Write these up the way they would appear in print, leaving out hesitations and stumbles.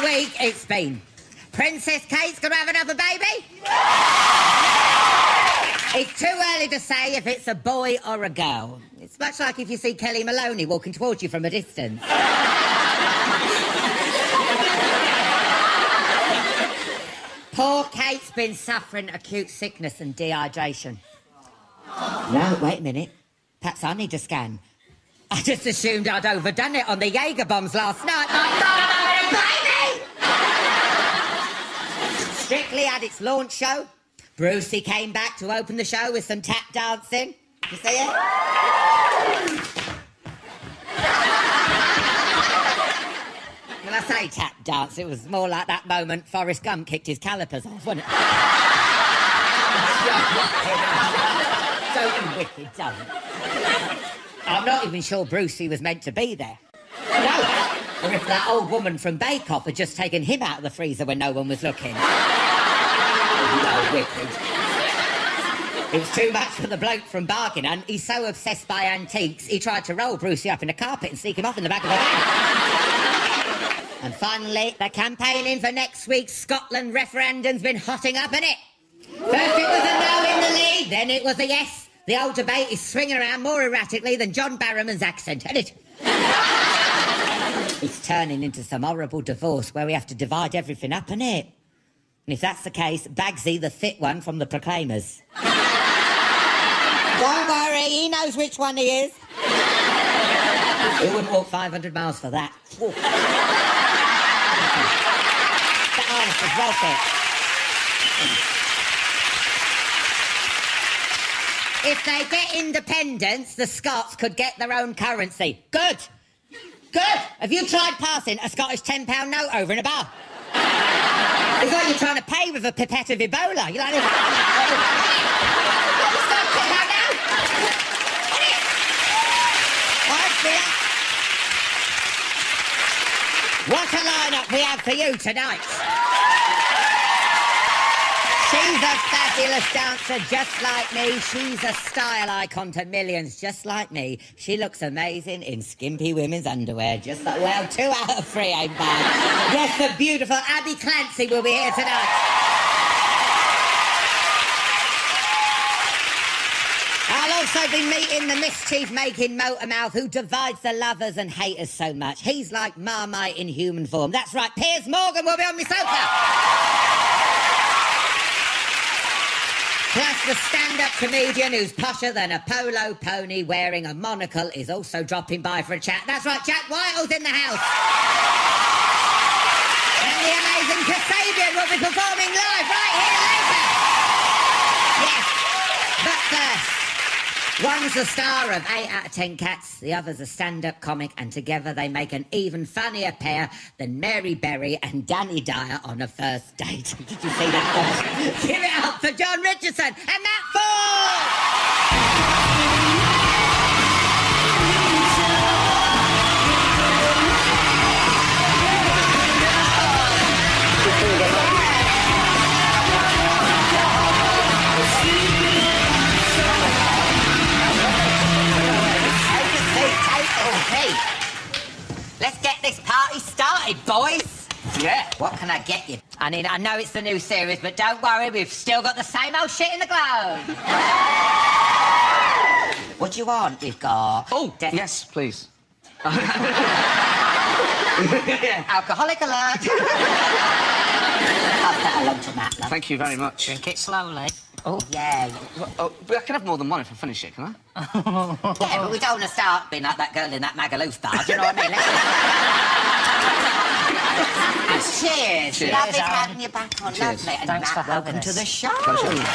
week it's been. Princess Kate's gonna have another baby? It's too early to say if it's a boy or a girl. It's much like if you see Kelly Maloney walking towards you from a distance. Poor Kate's been suffering acute sickness and dehydration. No, wait a minute. Perhaps I need a scan. I just assumed I'd overdone it on the Jaeger bombs last night. My God, I'm having a baby! Strictly had its launch show. Brucey came back to open the show with some tap dancing. You see it? When I say tap dance, it was more like that moment Forrest Gump kicked his calipers off, wasn't it? Don't be wicked, don't. I'm not even sure Brucey was meant to be there. No. Or if that old woman from Bake Off had just taken him out of the freezer when no one was looking. No, wicked. It was too much for the bloke from Bargain Hunt. He's so obsessed by antiques, he tried to roll Brucey up in a carpet and sneak him off in the back of the van. And finally, the campaigning for next week's Scotland referendum's been hotting up, innit? First it was a no in the lead, then it was a yes. The old debate is swinging around more erratically than John Barrowman's accent, isn't it? It's turning into some horrible divorce where we have to divide everything up, innit? And if that's the case, Bagsy, the fit one from the Proclaimers. Don't worry, he knows which one he is. He wouldn't walk 500 miles for that. The honest is worth it. If they get independence, the Scots could get their own currency. Good. Good. Have you tried passing a Scottish £10 note over in a bar? It's like you're trying to pay with a pipette of Ebola. You're like... What a lineup we have for you tonight. She's a fabulous dancer just like me. She's a style icon to millions just like me. She looks amazing in skimpy women's underwear. Just like, well, 2 out of 3 ain't bad. Yes, the beautiful Abbey Clancy will be here tonight. I'll also be meeting the mischief-making motormouth who divides the lovers and haters so much. He's like Marmite in human form. That's right, Piers Morgan will be on my sofa. Plus, the stand-up comedian who's posher than a polo pony wearing a monocle is also dropping by for a chat. That's right, Jack Whitehall's in the house. And the amazing Kasabian will be performing live right here later. Yes, but first, one's the star of 8 out of 10 Cats, the other's a stand-up comic, and together they make an even funnier pair than Mary Berry and Danny Dyer on a first date. Did you see that? Give it up for Jon Richardson and Matt Forde! Let's get this party started, boys. Yeah. What can I get you? I mean, I know it's the new series, but don't worry, we've still got the same old shit in the globe. What do you want? We've got... Oh, yes, please. Alcoholic alert. Pass that along to Matt, love. Thank you very much. Drink it slowly. Oh, yeah. Oh, but I can have more than one if I finish it, can I? Yeah, but we don't want to start being like that girl in that Magaluf bar, do you know what I mean? Cheers. Cheers. Lovely having you back on. Cheers. Lovely. And Thanks Matt, for having welcome to us. the show. Pleasure.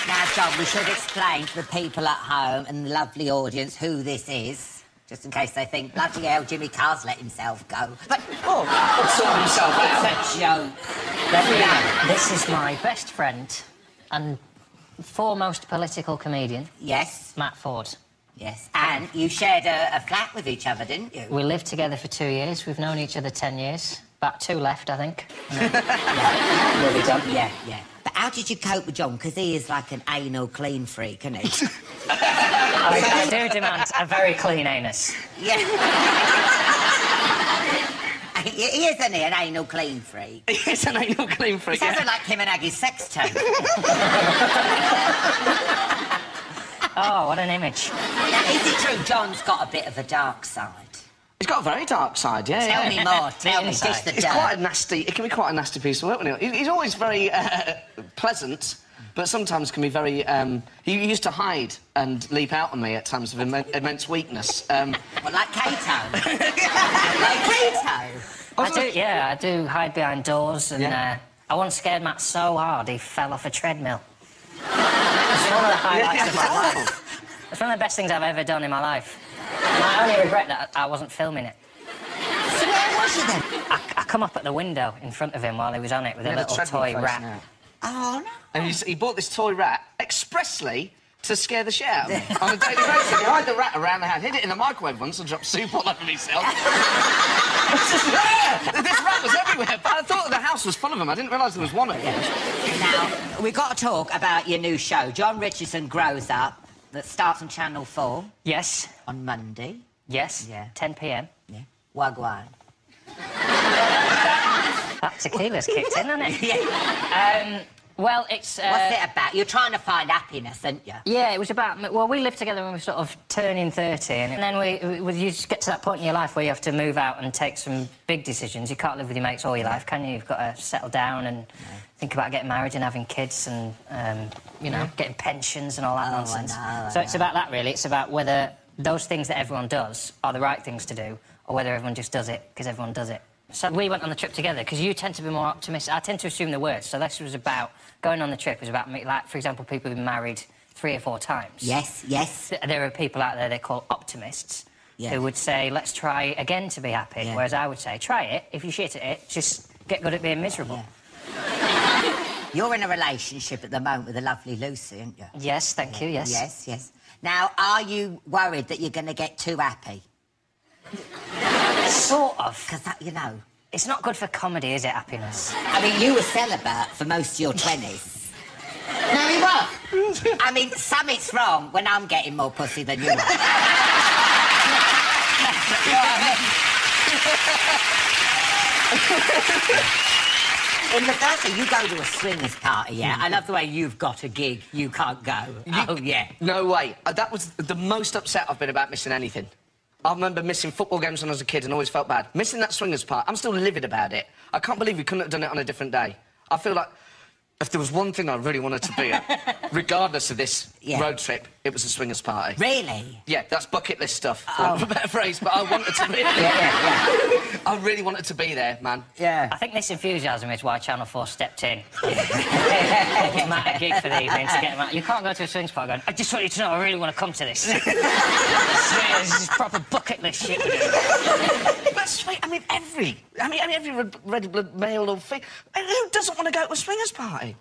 Now, John, we should explain to the people at home and the lovely audience who this is. Just in case they think, bloody hell, Jimmy Carr's let himself go. But, oh, Sort himself out. it's a joke. This is my best friend and foremost political comedian, Yes, Matt Forde. yes. And you shared a flat with each other, didn't you? We lived together for 2 years. We've known each other 10 years. About 2 left, I think. Really done. Yeah, yeah. But how did you cope with John? Because he is like an anal clean freak, isn't he? I do demand a very clean anus. Yeah. He isn't he, an anal clean freak? He is an anal clean freak, Sounds like him and Aggie's sex tape. Oh, what an image. Now, is it true John's got a bit of a dark side? He's got a very dark side, yeah. Tell me more, tell me, dish the It's dirt. quite a nasty... It can be quite a nasty piece of work. When he's always very pleasant, but sometimes can be very... he used to hide and leap out on me at times of immense weakness. What, like Cato? Like Cato? I do hide behind doors, and I once scared Matt so hard he fell off a treadmill. It's one of the highlights of my life. It's one of the best things I've ever done in my life. And I only regret that I wasn't filming it. So where was you then? I come up at the window in front of him while he was on it with a little toy rat. Now. Oh, no. And he bought this toy rat expressly to scare the shit out of me on a daily basis. He hid the rat around the house, hid it in the microwave once and dropped soup all over myself. This rat was everywhere, but I thought the house was full of them. I didn't realise there was one of them. Now, we've got to talk about your new show, Jon Richardson Grows Up, that starts on Channel 4. Yes. On Monday. Yes. Yeah. 10 p.m. Yeah. Wagwan. That tequila's kicked in, hasn't it? Yeah. Well, it's... What's it about? You're trying to find happiness, aren't you? Yeah, it was about... Well, we lived together when we were sort of turning 30, and then you just get to that point in your life where you have to move out and take some big decisions. You can't live with your mates all your life, can you? You've got to settle down and think about getting married and having kids and, you know, getting pensions and all that nonsense. So it's about that, really. It's about whether those things that everyone does are the right things to do or whether everyone just does it because everyone does it. So we went on the trip together because you tend to be more optimistic. I tend to assume the worst. So this was about... Going on the trip was about me, like, for example, people who've been married 3 or 4 times. Yes, yes. There are people out there they call optimists who would say, let's try again to be happy. Yeah. Whereas I would say, try it. If you shit at it, just get good at being miserable. Yeah. You're in a relationship at the moment with a lovely Lucy, aren't you? Yes, thank you, yes. Yes, yes. Now, are you worried that you're going to get too happy? Sort of. Because that, you know... It's not good for comedy, is it, happiness? I mean, you were celibate for most of your 20s. No, you were. I mean, something's wrong when I'm getting more pussy than you are. In the first thing, you go to a swingers party, yeah? I love the way you've got a gig, you can't go. Oh, yeah. No way. That was the most upset I've been about missing anything. I remember missing football games when I was a kid and always felt bad. Missing that swingers part, I'm still livid about it. I can't believe we couldn't have done it on a different day. I feel like if there was one thing I really wanted to be at, regardless of this road trip, it was a swingers party. Really? Yeah, that's bucket list stuff, for want of a better phrase, but I wanted to be there. I really wanted to be there, man. Yeah. I think this enthusiasm is why Channel 4 stepped in. Offered Matt a gig for the evening to get him out. You can't go to a swings party going, I just want you to know I really want to come to this. This is proper bucket list shit. That's sweet. I mean, every red-blood male or female, who doesn't want to go to a swingers party?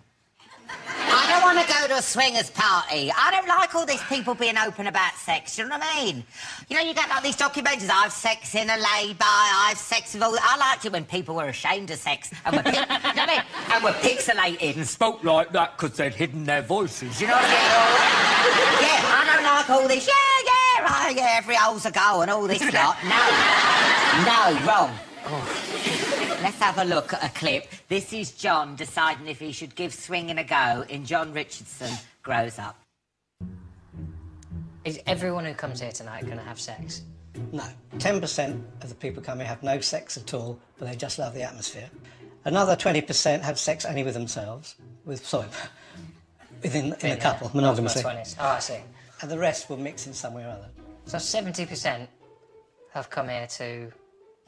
I don't want to go to a swingers party. I don't like all these people being open about sex, you know what I mean? You know, you get like these documentaries, I have sex in a lay-by, I have sex with all... I liked it when people were ashamed of sex and were, you know what I mean? And were pixelated and spoke like that because they'd hidden their voices, you know what I mean? Yeah, I don't like all this, every hole's a go and all this lot. No, wrong. Let's have a look at a clip. This is John deciding if he should give swinging a go in Jon Richardson Grows Up. Is everyone who comes here tonight going to have sex? No. 10% of the people coming have no sex at all, but they just love the atmosphere. Another 20% have sex only with themselves, within a couple, monogamously. Oh, I see. And the rest will mix in some way or other. So 70% have come here to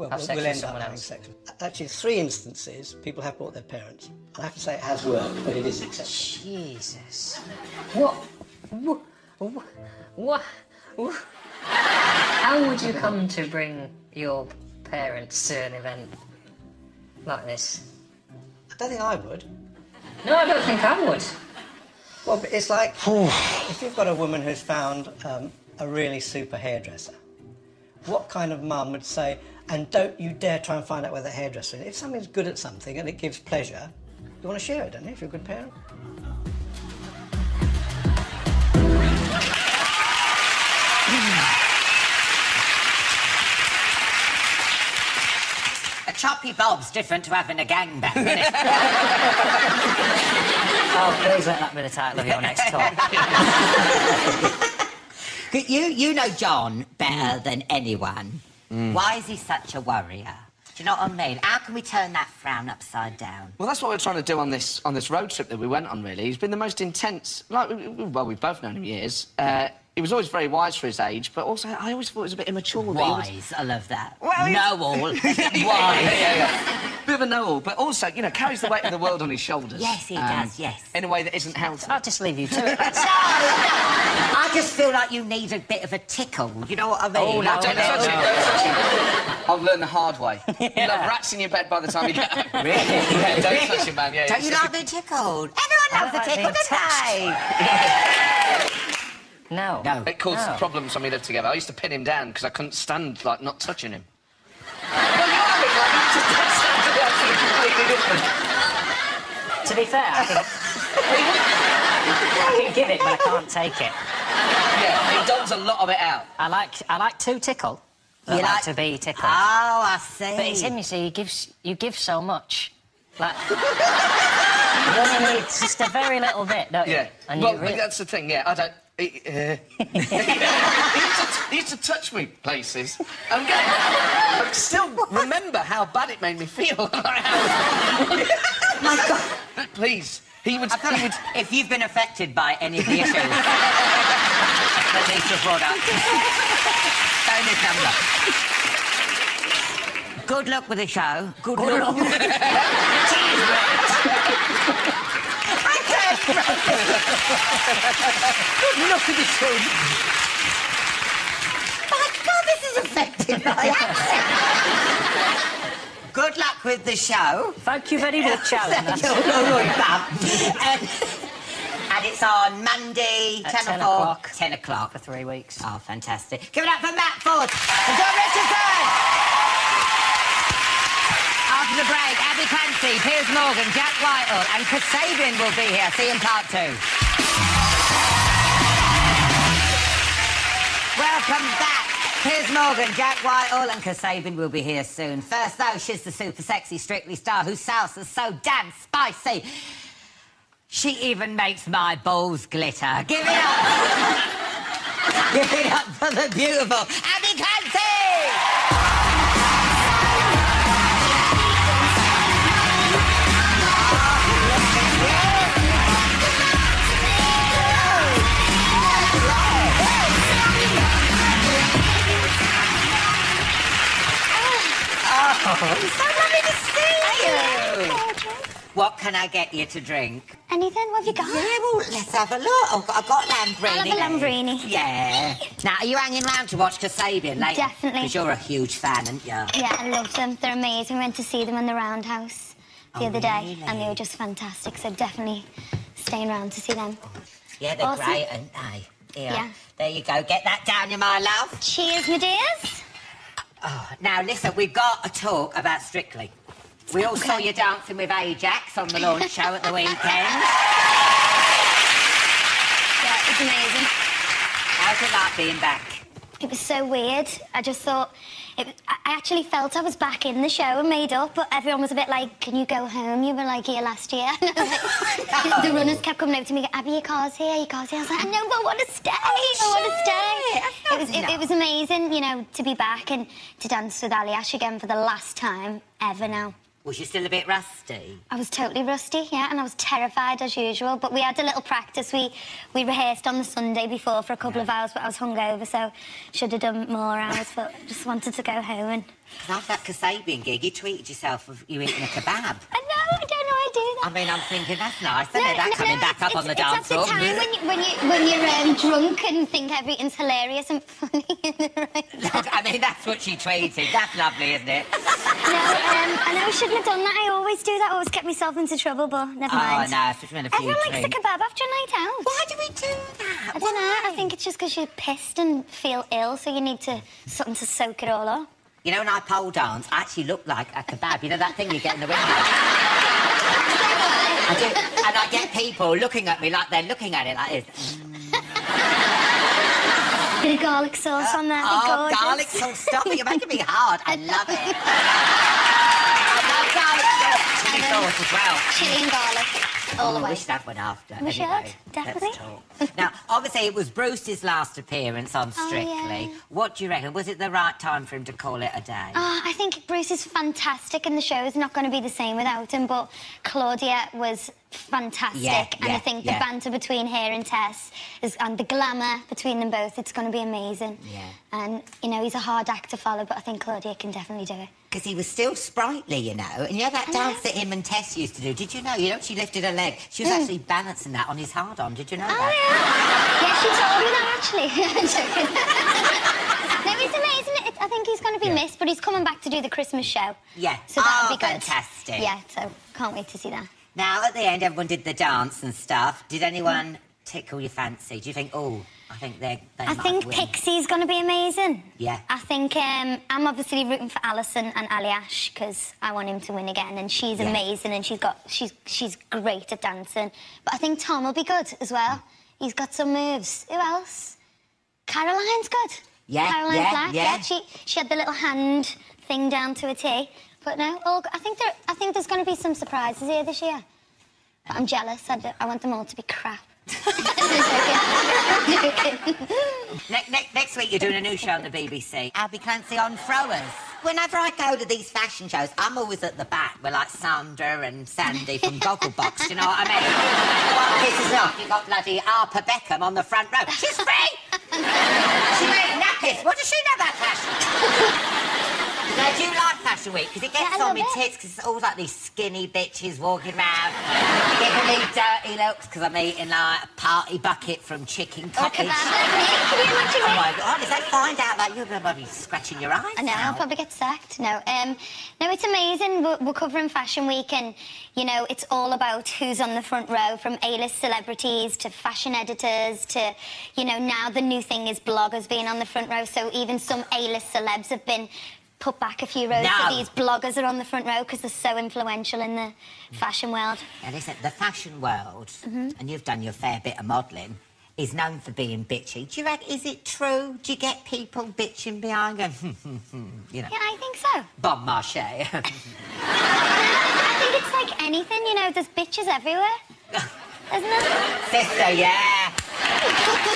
have sex we'll with end someone up having else. sex. Actually, 3 instances, people have brought their parents. I have to say it has worked, but it is exceptional. Jesus. What? How would you come to bring your parents to an event like this? I don't think I would. No, I don't think I would. Well, but it's like, if you've got a woman who's found a really super hairdresser, what kind of mum would say, and don't you dare try and find out where the hairdresser is? If something's good at something and it gives pleasure, you want to share it, don't you, if you're a good parent? A sloppy bob's different to having a gangbang, isn't it? Oh, please let that be the title of your next talk. You know Jon better than anyone. Why is he such a worrier? Do you know what I mean? How can we turn that frown upside down? Well, that's what we're trying to do on this road trip that we went on, really. He's been the most intense... well, we've both known him years. He was always very wise for his age, but also I always thought he was a bit immature. Wise, I love that. Well, know-all. Wise. Yeah. Bit of a know-all, but also, you know, carries the weight of the world on his shoulders. Yes, he does, yes. In a way that isn't healthy. I'll just leave you to it. No, I just feel like you need a bit of a tickle. You know what I mean? Oh, no, don't touch it. I've learned the hard way. You love rats in your bed by the time you get home. Really? Yeah, don't touch it, man. Yeah, don't you like being tickled? Everyone loves a tickle, don't they? No. It caused problems when we lived together. I used to pin him down because I couldn't stand, like, not touching him. To be fair, I can give it, but I can't take it. Yeah, he doles a lot of it out. I like to tickle. I like to be tickled. Oh, I see. But it's him, you see. You give so much. Like, you only need just a very little bit, don't you? Yeah. And well, that's the thing. Yeah, I don't. He used to touch me places. I still remember how bad it made me feel. My God. Please. He would... If you've been affected by any of the issues that these have brought up, phone this number. Good luck with the show. Good luck. Cheers, I can't. Good luck with the show. My God, this is affecting my accent. Good luck with the show. Thank you very much, Alan. And it's on Monday, At 10 o'clock. 10 o'clock. For 3 weeks. Oh, fantastic. Give it up for Matt Forde and Jon Richardson! After the break, Abbey Clancy, Piers Morgan, Jack Whitehall and Kasabian will be here. See you in part 2. Welcome back. Piers Morgan, Jack Whitehall and Kasabian will be here soon. First, though, she's the super sexy Strictly star whose salsa's so damn spicy. She even makes my balls glitter. Give it up. Give it up for the beautiful Abbey Clancy! Oh, so lovely to see you. What can I get you to drink? Anything? What have you got? Yeah, well, let's have a look. I've got Lambrini. I'll have a Lambrini. Yeah. Now, are you hanging round to watch Kasabian later? Definitely. Because you're a huge fan, aren't you? Yeah, I love them. They're amazing. We went to see them in the Roundhouse the other day, really? and they were just fantastic. So definitely staying around to see them. Yeah, they're Awesome. great, aren't they? Yeah. There you go. Get that down, you my love. Cheers, my dears. Oh, now, listen, we've got a talk about Strictly. We all saw you dancing with Ajax on the launch show at the weekend. Yeah, it was amazing. How's it like being back? It was so weird. I just thought... I actually felt I was back in the show and made up, but everyone was a bit like, can you go home? You were, like, here last year. And I was like, the runners kept coming over to me, Abby, your car's here, your car's here. I was like, I know, but I want to stay. I want to stay. It was amazing, you know, to be back and to dance with Ali Ash again for the last time ever now. Was you still a bit rusty? I was totally rusty, yeah, and I was terrified as usual, but we had a little practice. We rehearsed on the Sunday before for a couple of hours, but I was hungover, so should have done more hours, but just wanted to go home and... After that Kasabian gig, you tweeted yourself of you eating a kebab. I know, I don't know I do that. I mean, I'm thinking that's nice, isn't it? That coming back up on the dance floor. It's at the time when you're drunk and think everything's hilarious and funny. Look, I mean, that's what she tweeted. That's lovely, isn't it? No, I know I shouldn't have done that. I always do that. I always get myself into trouble, but never mind. Oh, no, it's been a few Everyone likes drinks. a kebab after a night out. Why do we do that? I don't know. I think it's just because you're pissed and feel ill, so you need something to soak it all up. You know, when I pole dance, I actually look like a kebab. You know that thing you get in the window? I do. And I get people looking at me like they're looking at it like this. Bit of garlic sauce on there. Oh, gorgeous. garlic sauce. Stop it. You're making me hard. I love it. chili sauce as well. Chili and garlic. All the way. We should have one after. We should, definitely. Let's talk. Now, obviously, it was Bruce's last appearance on Strictly. yeah. What do you reckon? Was it the right time for him to call it a day? I think Bruce is fantastic, and the show is not going to be the same without him, but Claudia was fantastic, and I think the banter between her and Tess and the glamour between them both, it's going to be amazing. Yeah. And, you know, he's a hard act to follow, but I think Claudia can definitely do it. Because he was still sprightly, you know. And you know that dance that him and Tess used to do? Did you know? You know, she lifted her leg. She was actually balancing that on his hard-on. Did you know that? Yeah, she told me that, actually. I'm joking. No, it's amazing. I think he's going to be missed, but he's coming back to do the Christmas show. Yeah. So that'll be good. Fantastic. Yeah, so can't wait to see that. Now, at the end, everyone did the dance and stuff. Did anyone tickle your fancy? Do you think, I think they I might think win? Pixie's going to be amazing. Yeah. I think I'm obviously rooting for Alison and Aliash because I want him to win again, and she's amazing, and she's great at dancing. But I think Tom will be good as well. He's got some moves. Who else? Caroline's good. Yeah, Caroline Black. yeah. She had the little hand thing down to a T. But no, I think there's going to be some surprises here this year. But I'm jealous. I want them all to be crap. Next week, you're doing a new show on the BBC. Abbey Clancy on Throwers. Whenever I go to these fashion shows, I'm always at the back with, like, Sandra and Sandy from Gogglebox, you know what I mean? What pisses me off, you've got bloody Harper Beckham on the front row. She's free! She wears nappies. What does she know about fashion? Now, do you like Fashion Week? Because it gets on my tits, because it's all like these skinny bitches walking around, giving me dirty looks, because I'm eating, like, a party bucket from Chicken Cottage. Can you imagine Oh, my God, if they find out that, you're going to be scratching your eyes I know, I'll probably get sacked. No, it's amazing. We're covering Fashion Week, and, you know, it's all about who's on the front row, from A-list celebrities to fashion editors to, you know, now the new thing is bloggers being on the front row, so even some A-list celebs have been put back a few rows so these bloggers are on the front row because they're so influential in the fashion world. And listen, the fashion world, and you've done your fair bit of modelling, is known for being bitchy. Do you reckon, is it true? Do you get people bitching behind going, you know? Yeah, I think so. Bon marché. I think it's like anything, you know, there's bitches everywhere. Isn't there? Sister, yeah.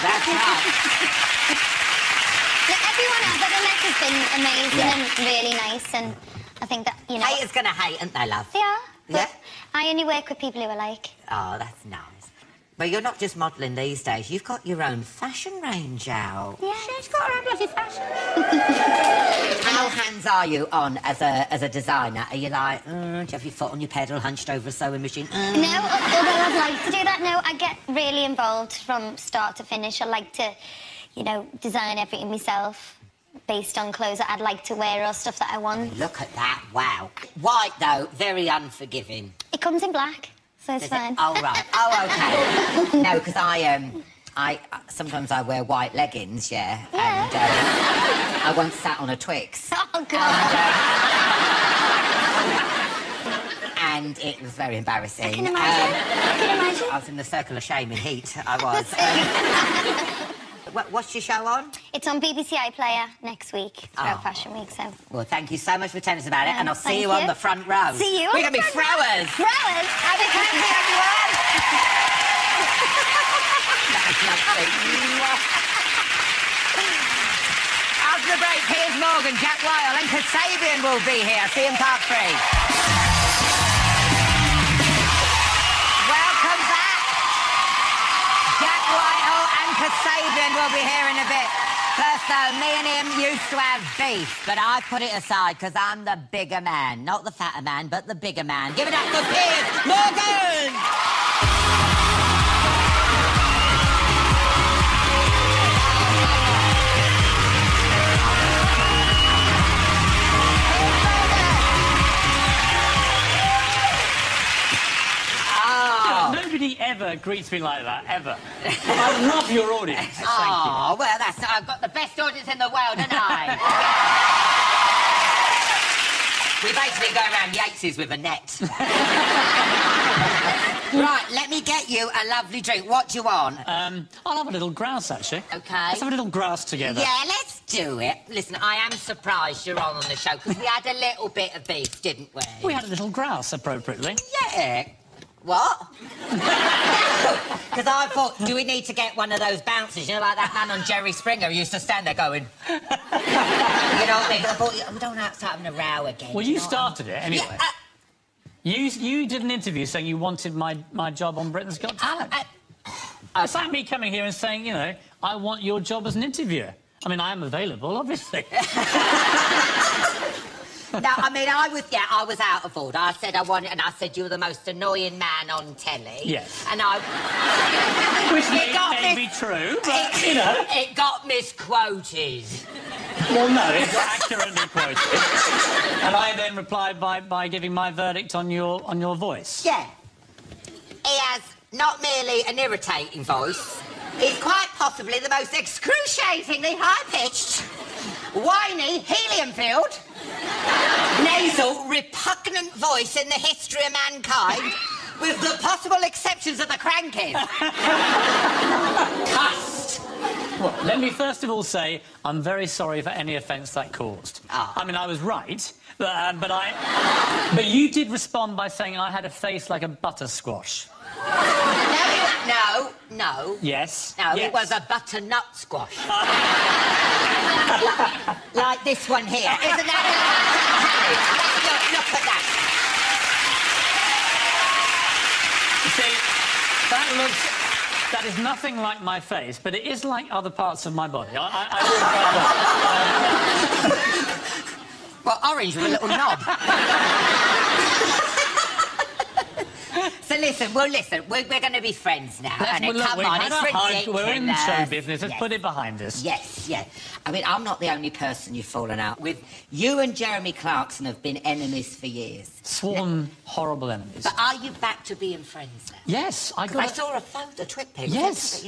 That's right. Everyone else that I met has been amazing and really nice, and I think that, you know... Haters gonna hate, aren't they, love? They are. Yeah? I only work with people who are like... Oh, that's nice. But you're not just modelling these days. You've got your own fashion range out. Yeah. She's got her own bloody fashion. How hands are you on as a designer? Are you like, do you have your foot on your pedal, hunched over a sewing machine? No, although I'd like to do that, no, I get really involved from start to finish. I like to, you know, design everything myself based on clothes that I'd like to wear or stuff that I want. Look at that, wow. White, though, very unforgiving. It comes in black, so it's fine. Oh, right. Oh, OK. No, because I sometimes I wear white leggings, yeah. And I once sat on a Twix. Oh, God. And it was very embarrassing. I can imagine. I was in the circle of shame in heat, I was. What's your show on? It's on BBC iPlayer next week, throughout Fashion Week, so... Well, thank you so much for telling us about it, and I'll see you thank on the front row. See you We're on going to be throwers. Throwers? Abbey Clancy, everyone! That's lovely. After the break, Piers Morgan, Jack Whitehall and Kasabian will be here. See you in part 3. Welcome back. Jack Whitehall and Kasabian will be here in a bit. First, though, me and him used to have beef, but I put it aside because I'm the bigger man. Not the fatter man, but the bigger man. Give it up for Piers Morgan! Nobody ever greets me like that, ever. I love your audience. Thank you. Well, I've got the best audience in the world, haven't I? We basically go around Yates's with a net. Right, let me get you a lovely drink. What do you want? I'll have a little grouse, actually. OK. Let's have a little grouse together. Yeah, let's do it. Listen, I am surprised you're on the show, because we had a little bit of beef, didn't we? We had a little grouse, appropriately. Yeah. What? Because I thought, do we need to get one of those bouncers, you know, like that man on Jerry Springer who used to stand there going... you know what I mean? 'Cause I thought, we don't have to start having a row again. Well, you started it, anyway. Yeah, You did an interview saying you wanted my job on Britain's Got Talent. It's like me coming here and saying, you know, I want your job as an interviewer. I mean, I am available, obviously. No, I mean, I was out of order. I said I wanted, and I said you were the most annoying man on telly. Yes. And I... Which may be true, but, you know... It got misquoted. Well, no, it got accurately quoted. And I then replied by giving my verdict on your voice. Yeah. He has not merely an irritating voice, he's quite possibly the most excruciatingly high-pitched, whiny, helium-filled, nasal, repugnant voice in the history of mankind, with the possible exceptions of the Crankies. Cussed. Well, let me first of all say I'm very sorry for any offence that caused. Oh. I mean, I was right, but you did respond by saying I had a face like a butter squash. No. Yes. No, yes. it was a butternut squash. like this one here. Isn't that... look at that. You see, that is nothing like my face, but it is like other parts of my body. Well, orange with a little knob. So listen, we're going to be friends now. We're in show business, let's put it behind us. Yes. I mean, I'm not the only person you've fallen out with. You and Jeremy Clarkson have been enemies for years. Sworn horrible enemies. But are you back to being friends now? Yes, I saw a photo, a twit pic. Yes.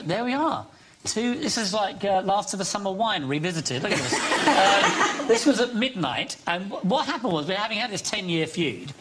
There we are. This is like Last of the Summer Wine revisited. Look at this. This was at midnight, and what happened was, having had this 10-year feud,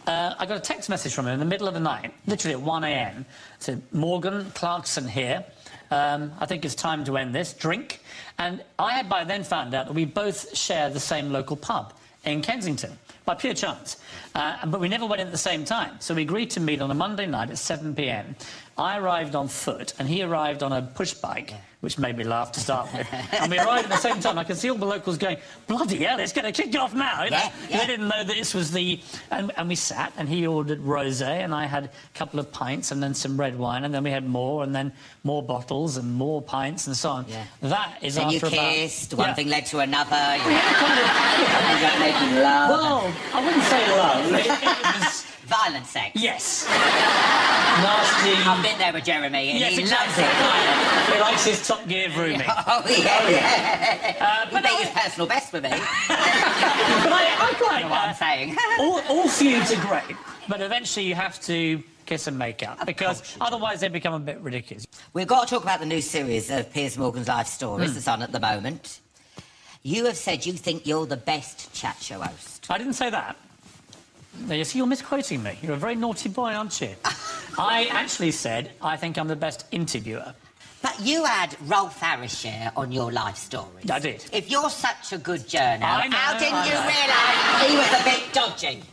I got a text message from him in the middle of the night, literally at 1 a.m. Said, Morgan, Clarkson here. I think it's time to end this. Drink. And I had by then found out that we both share the same local pub in Kensington, by pure chance. But we never went in at the same time. So we agreed to meet on a Monday night at 7 p.m. I arrived on foot, and he arrived on a push bike, which made me laugh to start with. And we arrived at the same time. I could see all the locals going, bloody hell, it's going to kick off now. You know? They didn't know that this was the... And we sat, and he ordered rosé, and I had a couple of pints, and then some red wine, and then we had more, and then more bottles, and more pints, and so on. Yeah. That is then after about... you kissed, one thing led to another. Making love. Well, I wouldn't say love. It was... Violent sex. Yes. Nasty. I've been there with Jeremy, and he loves it. He likes his Top Gear grooming. Oh, yeah. But he was personal best with me. But I quite know what I'm saying. all feuds are great, but eventually you have to kiss and make up, because otherwise they become a bit ridiculous. We've got to talk about the new series of Piers Morgan's life stories that's on at the moment. You have said you think you're the best chat show host. I didn't say that. You see, you're misquoting me. You're a very naughty boy, aren't you? I actually said I think I'm the best interviewer. But you had Rolf Harris on your life stories. I did. If you're such a good journo, how didn't you realise he was a bit dodgy?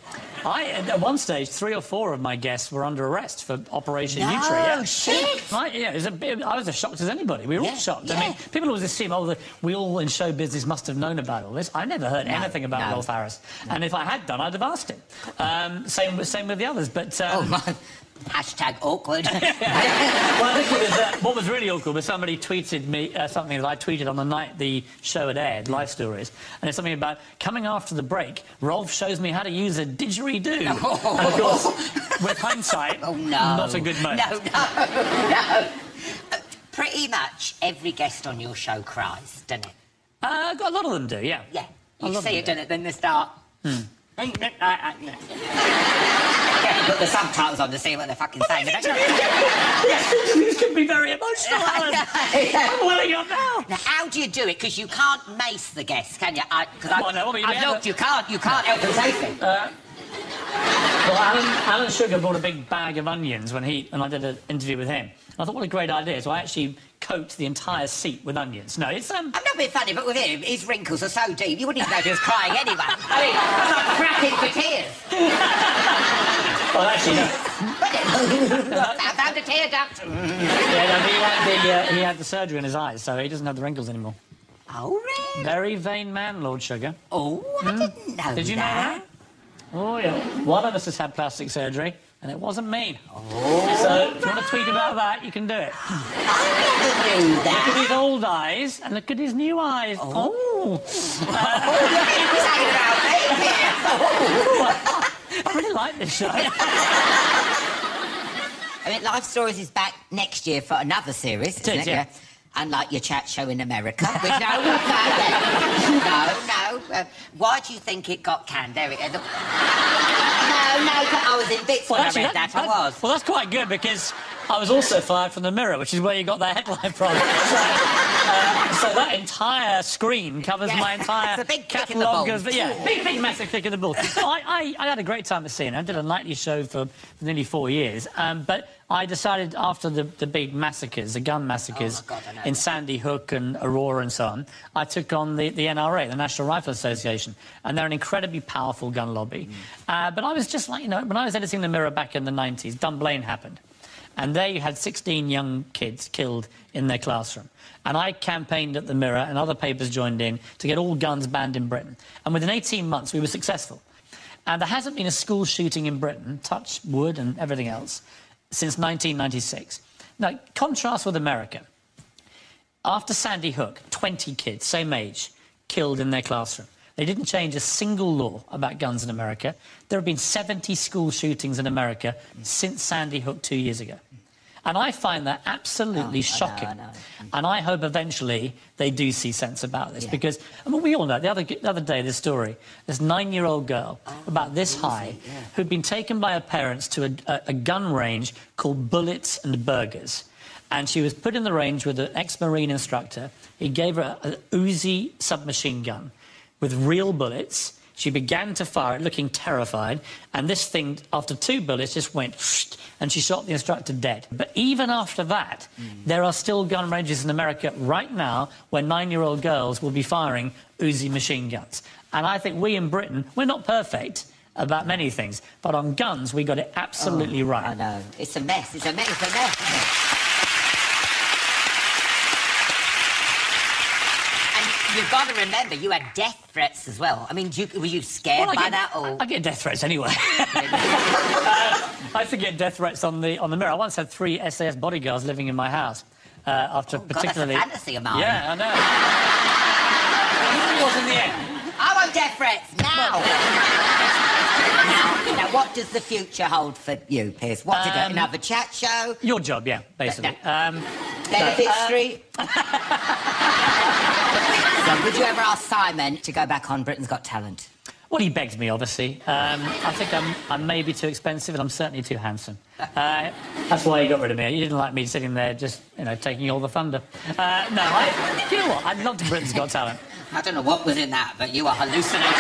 At one stage, 3 or 4 of my guests were under arrest for Operation No, Utri. shit! It was I was as shocked as anybody. We were all shocked. I mean, people always assume, we all in show business must have known about all this. I never heard anything about Rolf Harris. No. And if I had done, I'd have asked him. Same with the others, but... Hashtag awkward. Well, I think it was, what was really awkward was somebody tweeted me something that I tweeted on the night the show had aired, Life Stories, and it's something about coming after the break, Rolf shows me how to use a didgeridoo. Oh. And of course, with hindsight, not a good moment. No. Pretty much every guest on your show cries, doesn't it? A lot of them do, yeah. Yeah. You see it, doesn't it? Then they start... Put the subtitles on to see what they're fucking saying. This can be very emotional, Alan. I'm welling up now. Now, how do you do it? Because you can't mace the guests, can you? I've looked, you can't help them tasting. Well, Alan Sugar brought a big bag of onions when I did an interview with him. I thought, what a great idea. So I actually coat the entire seat with onions. No, it's I'm not being funny, but with him, his wrinkles are so deep, you wouldn't even know if he was crying anyway. I mean, I'm like cracking for tears. Well, actually, no. I found a tear duct. Yeah, he had the surgery in his eyes, so he doesn't have the wrinkles anymore. Oh, really? Very vain man, Lord Sugar. Oh, I didn't know Did you know that? Oh, yeah. One of us has had plastic surgery, and it wasn't me. Oh. So, if you want to tweet about that, you can do it. I never knew that. Look at his old eyes, and look at his new eyes. Oh. He's hanging around me. I really like this show. I mean, Life Stories is back next year for another series, isn't it? Yeah. Unlike your chat show in America, which no. Why do you think it got canned? There it is. No, I was in bits when I read that. I was. Well, that's quite good, because I was also fired from the Mirror, which is where you got that headline from. So that entire screen covers my entire catalogue of... Yeah, big, massive kick in the balls. So I had a great time at CNN. I did a nightly show for nearly 4 years, but I decided after the big massacres, the gun massacres in Sandy Hook and Aurora and so on, I took on the NRA, the National Rifle Association, and they're an incredibly powerful gun lobby. But I was just like, you know, when I was editing the Mirror back in the 90s, Dunblane happened. And there you had 16 young kids killed in their classroom. And I campaigned at the Mirror, and other papers joined in, to get all guns banned in Britain. And within 18 months, we were successful. And there hasn't been a school shooting in Britain, touch wood and everything else, since 1996. Now, contrast with America. After Sandy Hook, 20 kids, same age, killed in their classroom. They didn't change a single law about guns in America. There have been 70 school shootings in America since Sandy Hook 2 years ago. And I find that absolutely shocking. I know. And I hope eventually they do see sense about this. Because, I mean, we all know, the other day, this story, this 9-year-old girl, about this high, who'd been taken by her parents to a gun range called Bullets and Burgers. And she was put in the range with an ex-Marine instructor. He gave her an Uzi submachine gun with real bullets. She began to fire it, looking terrified, and this thing, after 2 bullets, just went, and she shot the instructor dead. But even after that, there are still gun ranges in America right now where 9-year-old girls will be firing Uzi machine guns. And I think we in Britain, we're not perfect about many things, but on guns, we got it absolutely right. I know. It's a mess. It's a mess. It's a mess. You've got to remember, you had death threats as well. I mean, were you scared by that? Or... I get death threats anyway. I used to get death threats on the Mirror. I once had 3 SAS bodyguards living in my house after particularly... God, that's a fantasy of mine. Yeah, I know. It wasn't the end. I want death threats now. Now, what does the future hold for you, Piers? What did another chat show? Your job, yeah, basically. Benefit Street. So, would you ever ask Simon to go back on Britain's Got Talent? Well, he begged me, obviously. I think I'm maybe too expensive, and I'm certainly too handsome. That's why he got rid of me. He didn't like me sitting there just, you know, taking all the thunder. No, you know what? I'd love to Britain's Got Talent. I don't know what was in that, but you are hallucinating.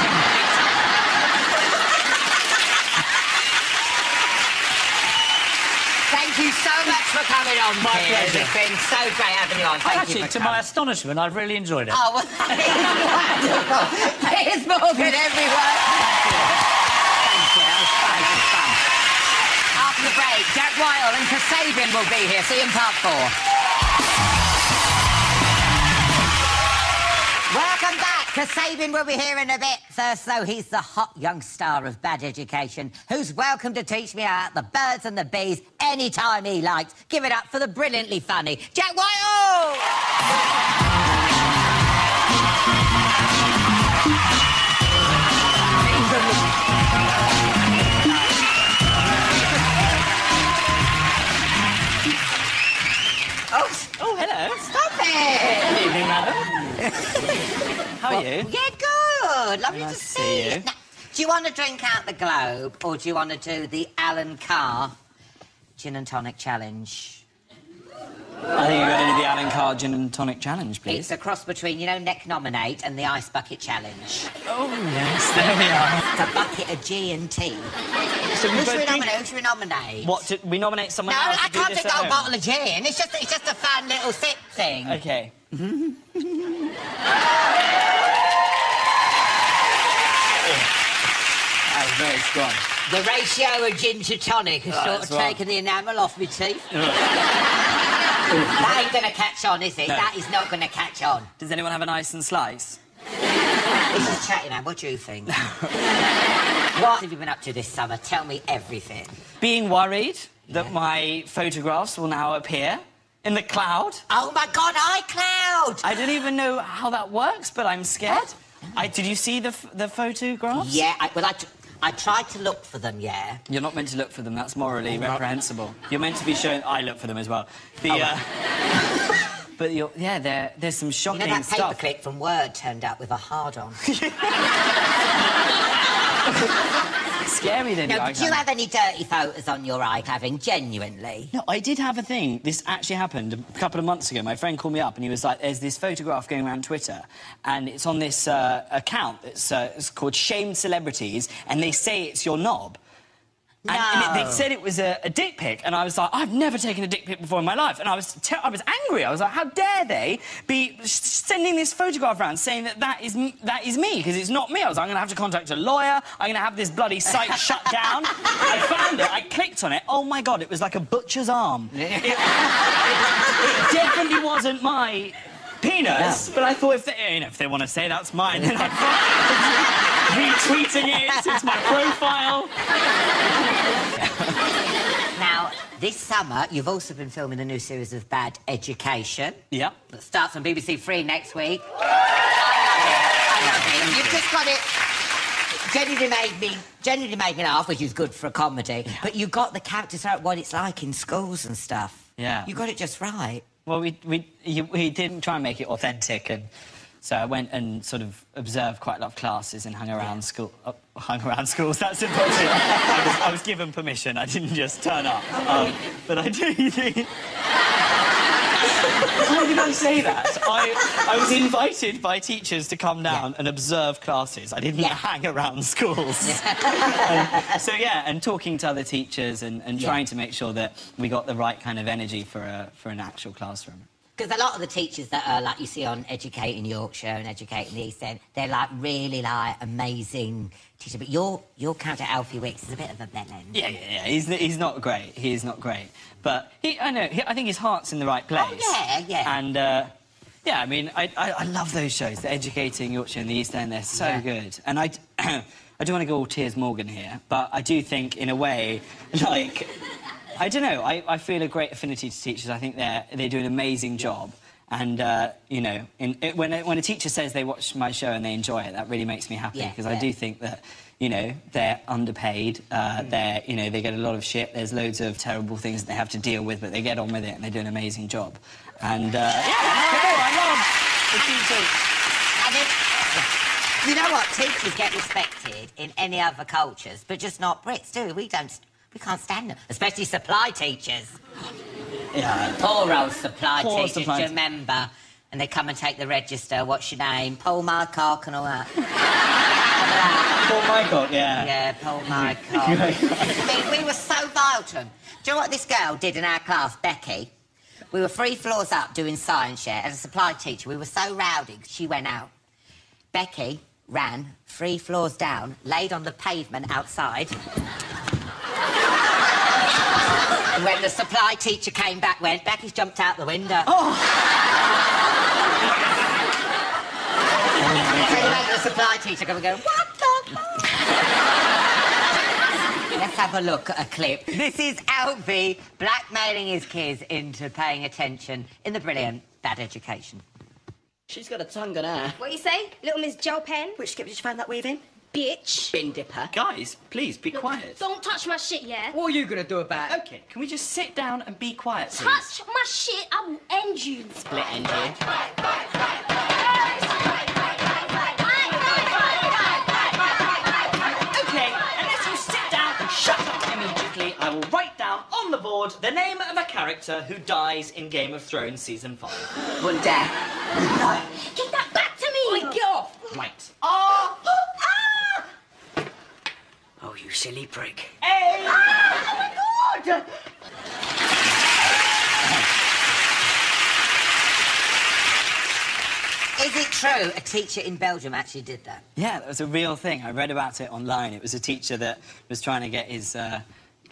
Thank you so much for coming on, My Piers. pleasure. It's been so great having you on. Thank you for to my astonishment, I've really enjoyed it. Oh, well, wonderful. Piers Morgan, everyone. Thank you. That was fun. That was fun. After the break, Jack Whitehall and Kasabian will be here. See you in part 4. Welcome back. Kasabian will be here in a bit. First, though, he's the hot young star of Bad Education, who's welcome to teach me about the birds and the bees anytime he likes. Give it up for the brilliantly funny Jack Whitehall! Oh, hello. Stop it! Good evening, madam. How are you? Yeah, good. Lovely to see you. Now, do you want to drink out the globe, or do you want to do the Alan Carr Gin and Tonic Challenge? I think you're going to do the Alan Carr gin and tonic challenge, please. It's a cross between, you know, Neck Nominate and the Ice Bucket Challenge. Oh, yes, there we are. It's a bucket of G&T. So Who should we nominate? What, did we nominate someone No, else? I to do can't this take at a home? bottle of gin. It's just a fun little sip thing. OK. That was very strong. The ratio of gin to tonic has sort of taken the enamel off my teeth. That ain't going to catch on, is it? No. That is not going to catch on. Does anyone have an ice and slice? This is Chatty, man. What do you think? What have you been up to this summer? Tell me everything. Being worried that my photographs will now appear in the cloud. Oh, my God, iCloud! I don't even know how that works, but I'm scared. Did you see the photographs? Yeah, I tried to look for them, yeah. You're not meant to look for them. That's morally reprehensible. You're meant to be showing... I look for them as well. But there's some shocking You know that stuff. paperclip from Word turned up with a hard-on? Scary, then. No, do you have any dirty photos on your iCloud, genuinely? No, I did have a thing. This actually happened a couple of months ago. My friend called me up and he was like, there's this photograph going around Twitter and it's on this account. It's called Shamed Celebrities and they say it's your knob. No. And they said it was a dick pic, and I was like, I've never taken a dick pic before in my life, and I was angry. I was like, how dare they be sending this photograph around saying that is me, because it's not me. I was like, I'm going to have to contact a lawyer, I'm going to have this bloody site shut down. I found it, I clicked on it, oh my God, it was like a butcher's arm. It definitely wasn't my penis, but I thought if they want to say that's mine, then I'm fine. Retweeting it, it's my profile. Now, this summer, you've also been filming a new series of Bad Education. Yeah. That starts on BBC Three next week. I love it. You've just got it... Genuinely made me laugh, which is good for a comedy. Yeah. But you got the characters out what it's like in schools and stuff. Yeah. You got it just right. Well, we didn't try and make it authentic, and so I went and sort of observed quite a lot of classes and hung around schools. That's important. I was given permission. I didn't just turn up. But I do think... Why did I say that? I was invited by teachers to come down and observe classes. I didn't hang around schools. And talking to other teachers and trying to make sure that we got the right kind of energy for an actual classroom. Because a lot of the teachers that are, like, you see on Educating Yorkshire and Educating the East End, they're, like, really, like, amazing teachers. But your character, Alfie Wicks, is a bit of a bellend. Yeah. He's not great. He is not great. But I think his heart's in the right place. Oh, yeah. And, I mean, I love those shows, the Educating Yorkshire and the East End. They're so good. And I don't want to go all Piers Morgan here, but I do think, in a way, like... I don't know. I feel a great affinity to teachers. I think they do an amazing job. And, when a teacher says they watch my show and they enjoy it, that really makes me happy, because I do think that, they're underpaid. They get a lot of shit. There's loads of terrible things that they have to deal with, but they get on with it and they do an amazing job. And, I love the teachers. You know what? Teachers get respected in any other cultures, but just not Brits, do we? We can't stand them, especially supply teachers. Yeah. Poor old supply teachers, do you remember? And they come and take the register. What's your name? Paul Mycock and all that. Paul Mycock, yeah. Yeah, Paul Mycock. I mean, we were so vile to them. Do you know what this girl did in our class, Becky? We were 3 floors up doing science, as a supply teacher. We were so rowdy, she went out. Becky ran 3 floors down, laid on the pavement outside. And when the supply teacher came back, Becky's jumped out the window. Oh! The supply teacher come and go, what the fuck? Let's have a look at a clip. This is Alfie blackmailing his kids into paying attention in the brilliant Bad Education. She's got a tongue on her. What you say? Little Miss Gel Pen? Which skip did you find that weaving? Bitch. Bin dipper. Guys, please, be quiet. Don't touch my shit, yeah? What are you going to do about it? OK, can we just sit down and be quiet, please? Touch my shit, I will end you. Split end you. OK, unless you sit down and shut up immediately, I will write down on the board Forde the name of a character who dies in Game of Thrones Season 5. One death. Get that back to me! Get off! Right. Oh, you silly prick. Hey! Oh, my God! Is it true a teacher in Belgium actually did that? Yeah, that was a real thing. I read about it online. It was a teacher that was trying to get his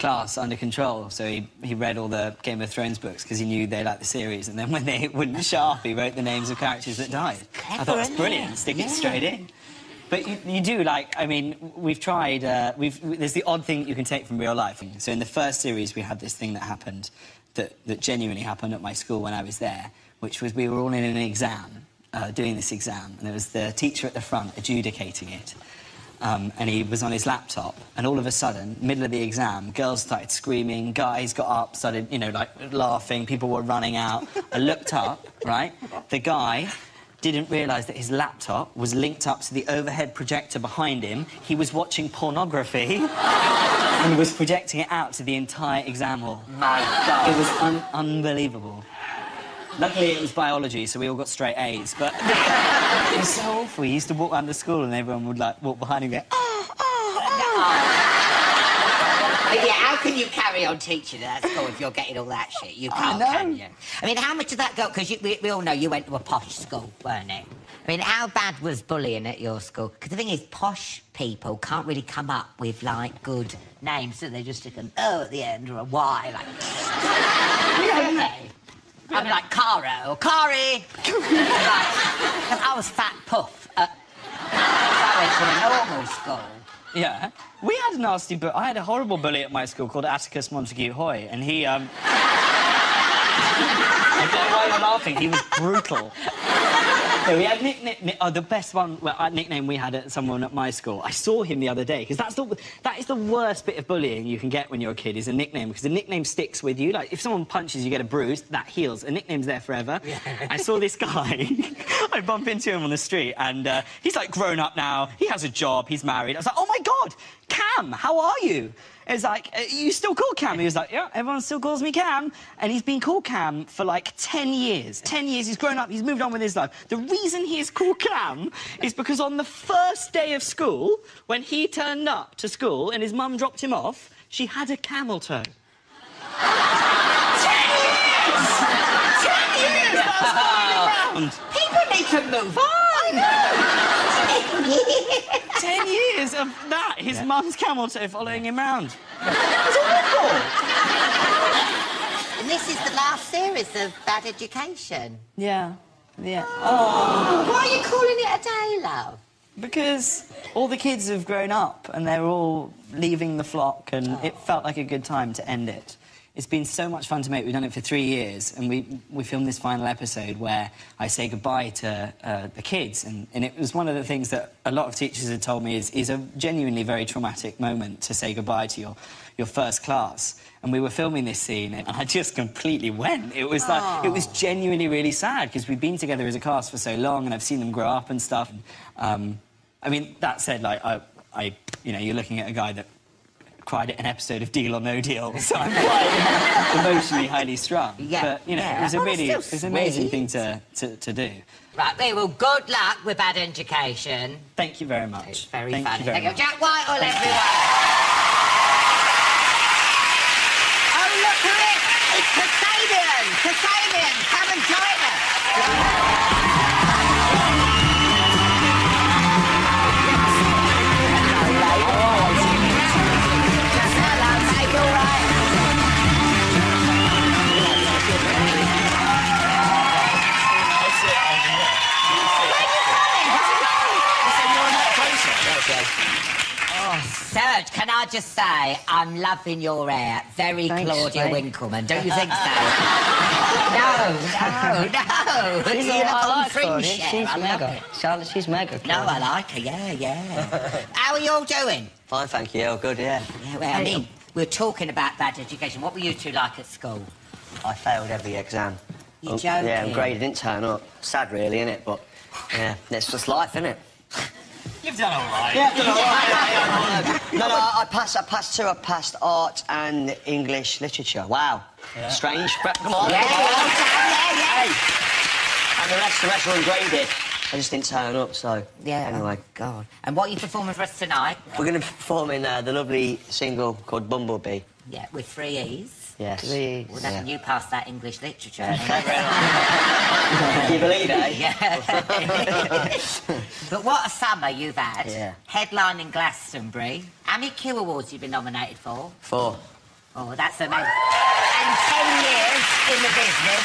class under control, so he read all the Game of Thrones books because he knew they liked the series, and then when they wouldn't shut up, he wrote the names of characters that died. Clever, I thought it was isn't brilliant. it? Stick it straight in. But you do, like, I mean, we've tried... there's the odd thing that you can take from real life. So in the first series, we had this thing that happened that genuinely happened at my school when I was there, which was we were all in an exam, doing this exam, and there was the teacher at the front adjudicating it. And he was on his laptop, and all of a sudden, middle of the exam, girls started screaming, guys got up, started, you know, like, laughing, people were running out. I looked up, right? The guy didn't realise that his laptop was linked up to the overhead projector behind him. He was watching pornography and was projecting it out to the entire exam hall. My God. It was unbelievable. Luckily, it was biology, so we all got straight A's, but it was so awful. He used to walk around the school and everyone would, like, walk behind him and go, But yeah, how can you carry on teaching at that school if you're getting all that shit? You can't, can you? I mean, how much did that go? Because we all know you went to a posh school, weren't it? I mean, how bad was bullying at your school? Because the thing is, posh people can't really come up with, like, good names, so they just stick an O at the end or a Y, like... Don't they? I'd be like, Cara or Kari. Because I was Fat Puff at... I went to a normal school. Yeah. We had a nasty I had a horrible bully at my school called Atticus Montague Hoy, and he, I don't know why you're laughing. He was brutal. No, we had the best nickname we had at someone at my school. I saw him the other day, because that is the worst bit of bullying you can get when you're a kid, is a nickname, because the nickname sticks with you. Like, if someone punches you, get a bruise, that heals. A nickname's there forever. Yeah. I saw this guy. I bump into him on the street, and he's, like, grown up now. He has a job. He's married. I was like, oh, my God, Cam, how are you? It was like, you still called Cam? He was like, yeah, everyone still calls me Cam. And he's been called Cam for, like, 10 years. 10 years, he's grown up, he's moved on with his life. The reason he is called Cam is because on the first day of school, when he turned up to school and his mum dropped him off, she had a camel toe. 10 years! 10 years! That's going around! People need to move on! 10 years of that, his mum's camel toe following him round. It's awful! And this is the last series of Bad Education. Yeah, yeah. Oh, why are you calling it a day, love? Because all the kids have grown up and they're all leaving the flock, and it felt like a good time to end it. It's been so much fun to make. We've done it for 3 years, and we filmed this final episode where I say goodbye to the kids, and it was one of the things that a lot of teachers had told me is a genuinely very traumatic moment to say goodbye to your first class. And we were filming this scene, and I just completely went. It was like, it was genuinely really sad, because we've been together as a class for so long, and I've seen them grow up and stuff. I mean, that said, like, you know, you're looking at a guy that cried at an episode of Deal or No Deal, so I'm quite emotionally highly strung. Yeah, but, you know, it was an amazing thing to do. Right, well, good luck with Bad Education. Thank you very much. It's very Thank funny. you very Thank you. much. Jack Whitehall, everyone. Oh, look at it! It's Kasabian! Kasabian, come and join us! Oh, Serge, can I just say, I'm loving your hair. Very Thanks, Claudia mate. Winkleman, don't you think so? No. She's You look I on like fringe her. hair. She's I love mega. it. Charlotte, she's mega. No, I like her, yeah. How are you all doing? Fine, thank you. Oh, good, yeah. Yeah, well, I mean, we're talking about Bad Education. What were you two like at school? I failed every exam. You joking? Yeah, and grade didn't turn up. Sad, really, innit? But, yeah, it's just life, innit? You've done all right. Yeah, I've done all right. No, I passed art and English literature. Wow. Yeah. Strange. But come on. Yeah, come on. well done, yeah. Hey. And the rest were ungraded. I just didn't turn up, so... Yeah, Anyway. oh, God. And what are you performing for us tonight? We're going to be performing the lovely single called Bumblebee. Yeah, with 3 E's. Yes. Well, then you passed that English literature. Can you believe it? Yeah. But what a summer you've had. Yeah. Headlining Glastonbury. How many Q Awards have you been nominated for? 4. Oh, that's amazing. And 10 years in the business.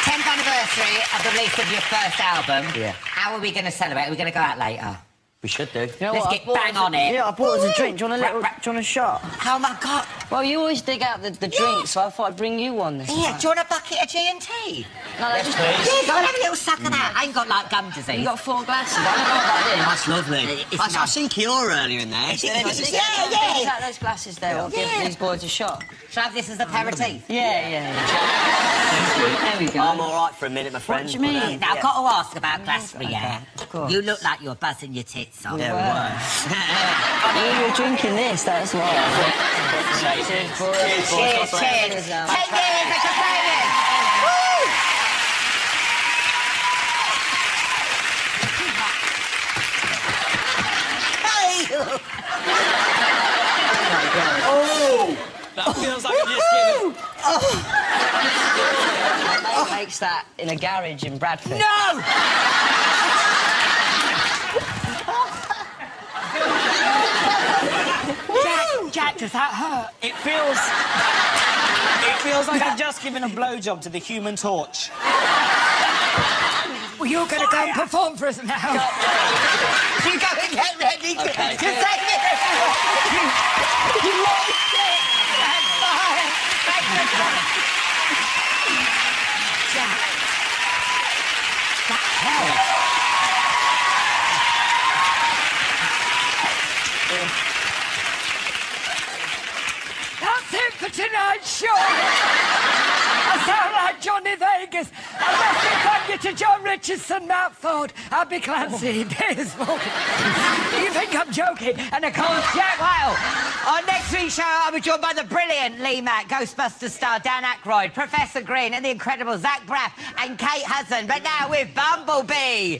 10th anniversary of the release of your first album. Yeah. How are we going to celebrate? Are we going to go out later? We should do. Let's get bang on it. Yeah, I bought us a drink. Do you want a little, shot? Oh, my God. Well, you always dig out the drink, so I thought I'd bring you one this Yeah, time. do you want a bucket of G&T? No, Yes, just... please. Yeah, go and have a little suck of that. I ain't got, like, gum disease. You got 4 glasses. I don't know about this. That's lovely. It's I nice. seen Kiora earlier in there. Yeah. Take those glasses there. I'll give these boys a shot. Shall I have this as aperitif? Yeah. There we go. I'm all right for a minute, my friend. What do you mean? Now, I've got to ask about Glastonbury, yeah? Of course. You look like you're buzzing your tits off. Yeah, You were drinking this, that's why. Cheers, boys. Cheers. 10 years, I can say it. Woo! Hey! That feels like a just My mate makes that in a garage in Bradford. No! Jack, does that hurt? It feels like I've just given a blowjob to the Human Torch. Well, you're going to go and perform for us now. You go and get ready to save it. You lost it. That's fine. Jack. That hurt. That's it for tonight's show. I sound like Johnny Vegas. A massive thank you to Jon Richardson, Forde, Abbey Clancy, Piers Morgan. You think I'm joking? And of course, Jack Whitehall. On next week's show, I'll be joined by the brilliant Lee Mack, Ghostbusters star Dan Aykroyd, Professor Green, and the incredible Zach Braff and Kate Hudson. But now with Bumblebee.